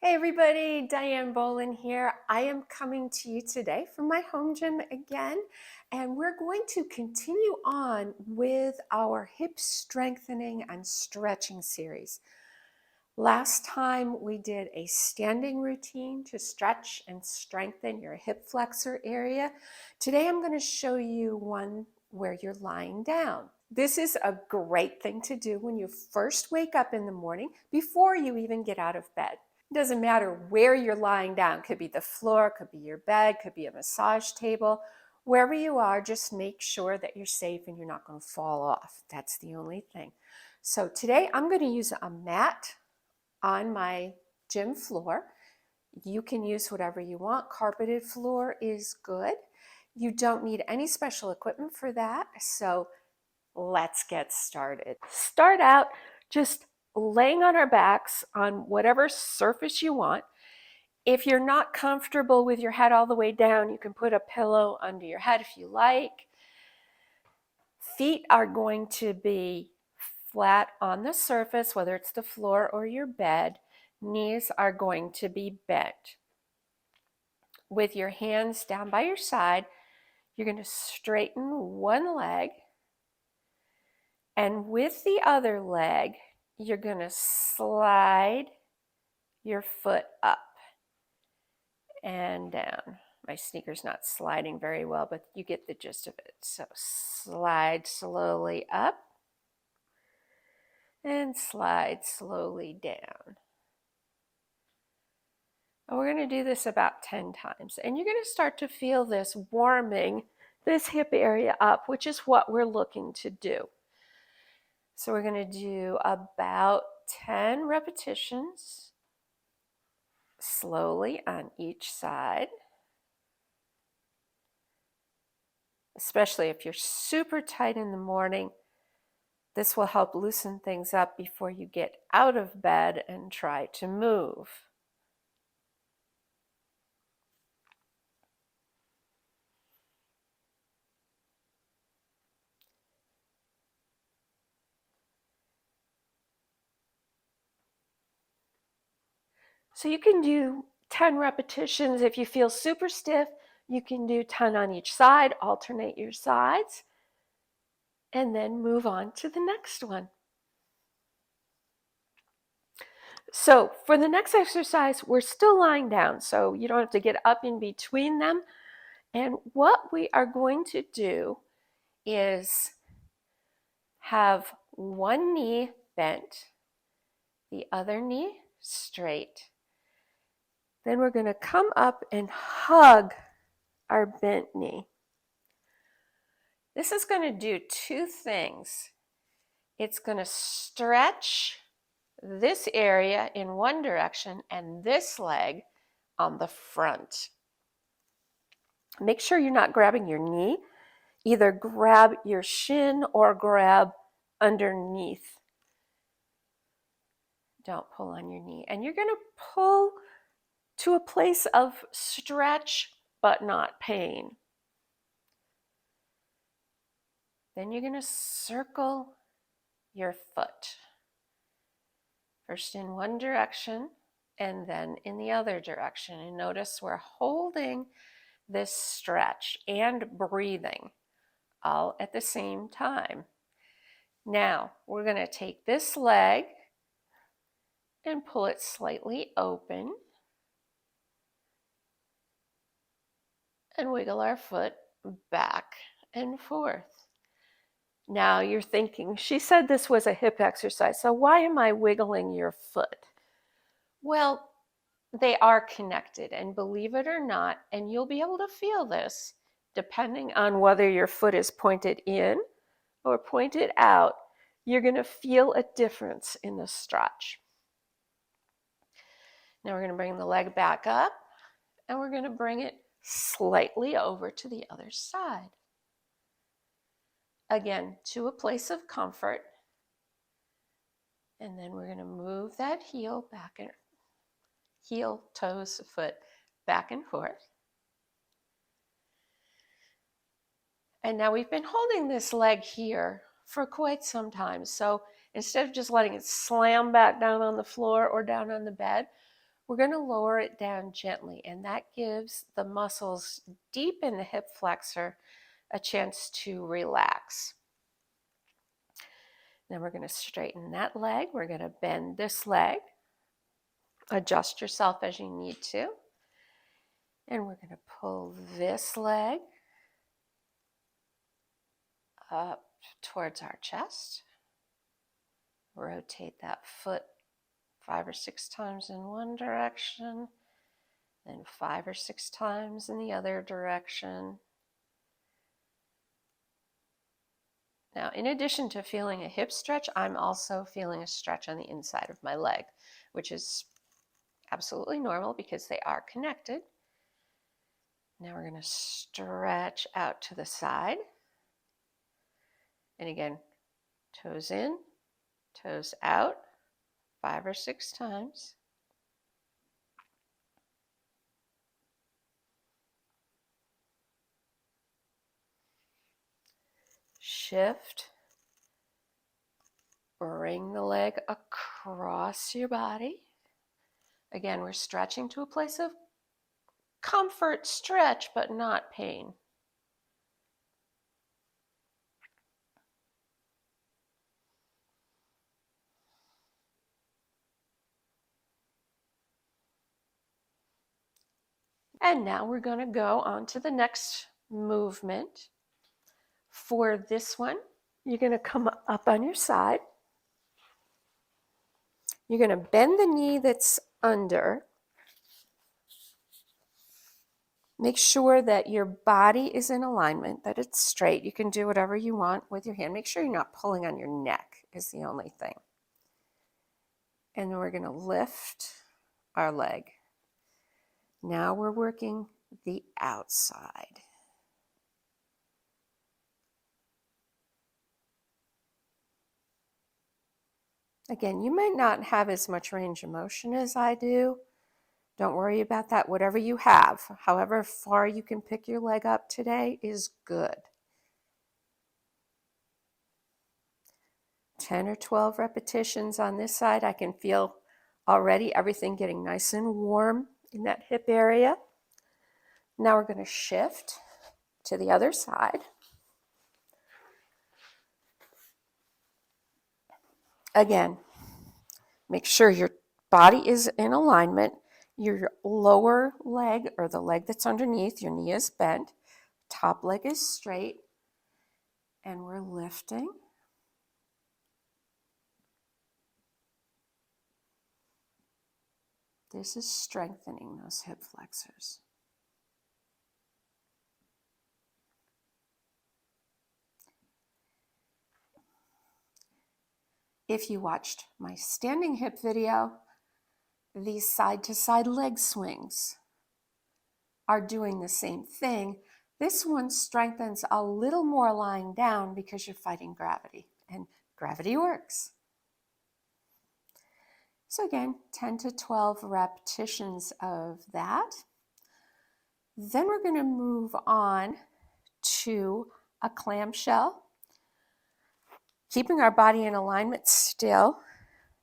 Hey everybody, Diane here. I am coming to you today from my home gym again, and we're going to continue on with our hip strengthening and stretching series. Last time we did a standing routine to stretch and strengthen your hip flexor area. Today I'm going to show you one where you're lying down. This is a great thing to do when you first wake up in the morning before you even get out of bed. It doesn't matter where you're lying down. Could be the floor, could be your bed, could be a massage table. Wherever you are, just make sure that you're safe and you're not going to fall off. That's the only thing. So today I'm going to use a mat on my gym floor. You can use whatever you want. Carpeted floor is good. You don't need any special equipment for that. So let's get started. Start out just laying on our backs on whatever surface you want. If you're not comfortable with your head all the way down, you can put a pillow under your head if you like. Feet are going to be flat on the surface, whether it's the floor or your bed. Knees are going to be bent. With your hands down by your side, you're going to straighten one leg. And with the other leg, you're going to slide your foot up and down. My sneaker's not sliding very well, but you get the gist of it. So slide slowly up and slide slowly down. And we're going to do this about 10 times. And you're going to start to feel this warming this hip area up, which is what we're looking to do. So we're going to do about 10 repetitions slowly on each side. Especially if you're super tight in the morning, this will help loosen things up before you get out of bed and try to move. So you can do 10 repetitions. If you feel super stiff, you can do 10 on each side, alternate your sides, and then move on to the next one. So for the next exercise, we're still lying down, so you don't have to get up in between them. And what we are going to do is have one knee bent, the other knee straight. Then we're going to come up and hug our bent knee. This is going to do two things. It's going to stretch this area in one direction and this leg on the front. Make sure you're not grabbing your knee. Either grab your shin or grab underneath. Don't pull on your knee. And you're going to pull to a place of stretch but not pain. Then you're going to circle your foot. First in one direction and then in the other direction. And notice we're holding this stretch and breathing all at the same time. Now we're going to take this leg and pull it slightly open and wiggle our foot back and forth. Now you're thinking, she said this was a hip exercise, so why am I wiggling your foot? Well, they are connected, and believe it or not, and you'll be able to feel this depending on whether your foot is pointed in or pointed out, you're going to feel a difference in the stretch. Now we're going to bring the leg back up and we're going to bring it slightly over to the other side. Again, to a place of comfort. And then we're going to move that heel back and heel, toes, foot back and forth. And now we've been holding this leg here for quite some time. So instead of just letting it slam back down on the floor or down on the bed, we're going to lower it down gently, and that gives the muscles deep in the hip flexor a chance to relax. Then we're going to straighten that leg. We're going to bend this leg. Adjust yourself as you need to. And we're going to pull this leg up towards our chest. Rotate that foot 5 or 6 times in one direction, then 5 or 6 times in the other direction. Now, in addition to feeling a hip stretch, I'm also feeling a stretch on the inside of my leg, which is absolutely normal because they are connected. Now we're going to stretch out to the side. And again, toes in, toes out, 5 or 6 times. Shift. Bring the leg across your body. Again, we're stretching to a place of comfort, stretch, but not pain. And now we're going to go on to the next movement. For this one, you're going to come up on your side. You're going to bend the knee that's under. Make sure that your body is in alignment, that it's straight. You can do whatever you want with your hand. Make sure you're not pulling on your neck is the only thing. And then we're going to lift our leg. Now we're working the outside. Again, you might not have as much range of motion as I do. Don't worry about that. Whatever you have, however far you can pick your leg up today is good. 10 or 12 repetitions on this side. I can feel already everything getting nice and warm in that hip area. Now we're going to shift to the other side. Again, make sure your body is in alignment. Your lower leg, or the leg that's underneath, your knee is bent. Top leg is straight. And we're lifting. This is strengthening those hip flexors. If you watched my standing hip video, these side-to-side leg swings are doing the same thing. This one strengthens a little more lying down because you're fighting gravity, and gravity works. So again, 10 to 12 repetitions of that. Then we're going to move on to a clamshell. Keeping our body in alignment still.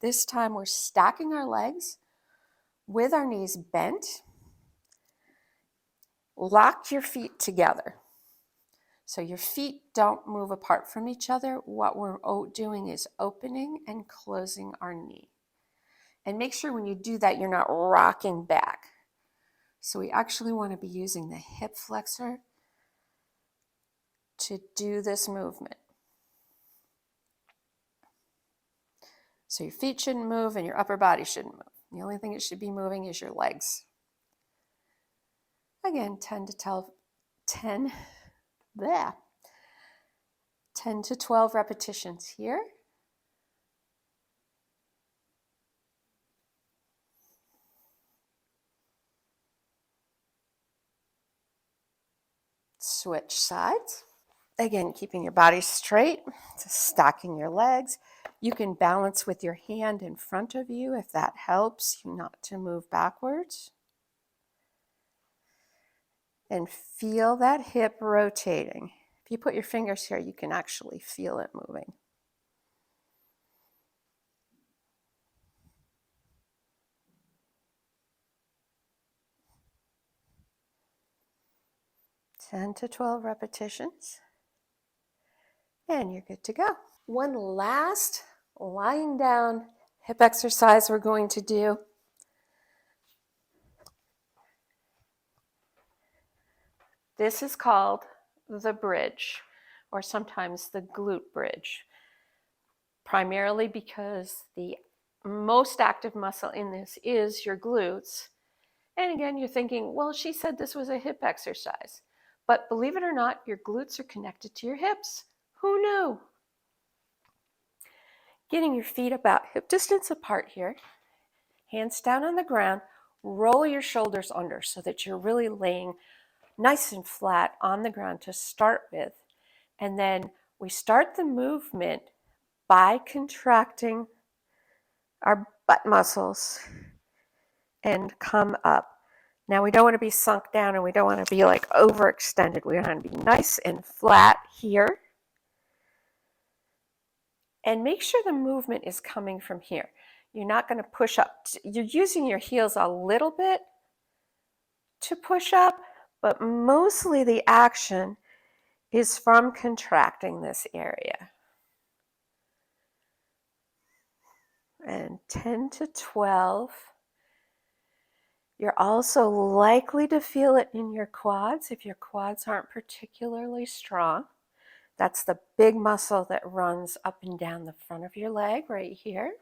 This time we're stacking our legs with our knees bent. Lock your feet together. So your feet don't move apart from each other. What we're doing is opening and closing our knee. And make sure when you do that, you're not rocking back. So we actually want to be using the hip flexor to do this movement. So your feet shouldn't move and your upper body shouldn't move. The only thing that should be moving is your legs. Again, 10 to 12 repetitions here. Switch sides. Again, keeping your body straight, stacking your legs. You can balance with your hand in front of you if that helps you not to move backwards. And feel that hip rotating. If you put your fingers here, you can actually feel it moving. 10 to 12 repetitions, and you're good to go. One last lying down hip exercise we're going to do. This is called the bridge, or sometimes the glute bridge, primarily because the most active muscle in this is your glutes. And again, you're thinking, well, she said this was a hip exercise. But believe it or not, your glutes are connected to your hips. Who knew? Getting your feet about hip distance apart here, hands down on the ground, roll your shoulders under so that you're really laying nice and flat on the ground to start with. And then we start the movement by contracting our butt muscles and come up. Now we don't want to be sunk down and we don't want to be like overextended. We want to be nice and flat here. And make sure the movement is coming from here. You're not going to push up. You're using your heels a little bit to push up, but mostly the action is from contracting this area. And 10 to 12. You're also likely to feel it in your quads if your quads aren't particularly strong. That's the big muscle that runs up and down the front of your leg right here.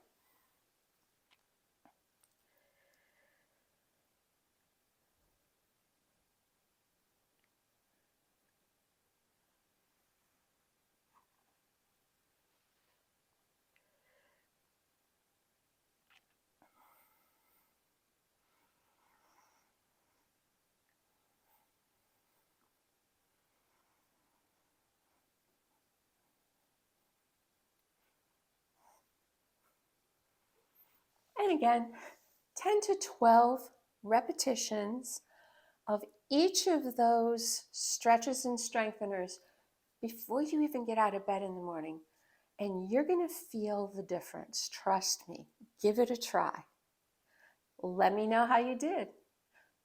And again, 10 to 12 repetitions of each of those stretches and strengtheners before you even get out of bed in the morning. And you're going to feel the difference. Trust me. Give it a try. Let me know how you did.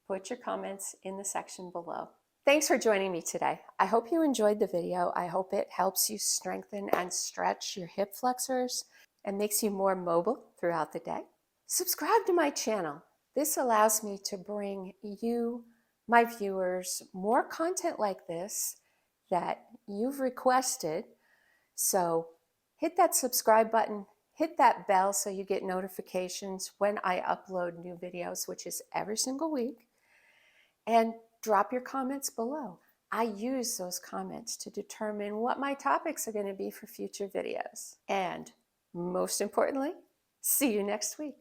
Put your comments in the section below. Thanks for joining me today. I hope you enjoyed the video. I hope it helps you strengthen and stretch your hip flexors and makes you more mobile throughout the day. Subscribe to my channel. This allows me to bring you, my viewers, more content like this that you've requested. So hit that subscribe button, hit that bell so you get notifications when I upload new videos, which is every single week. And drop your comments below. I use those comments to determine what my topics are going to be for future videos. And most importantly, see you next week.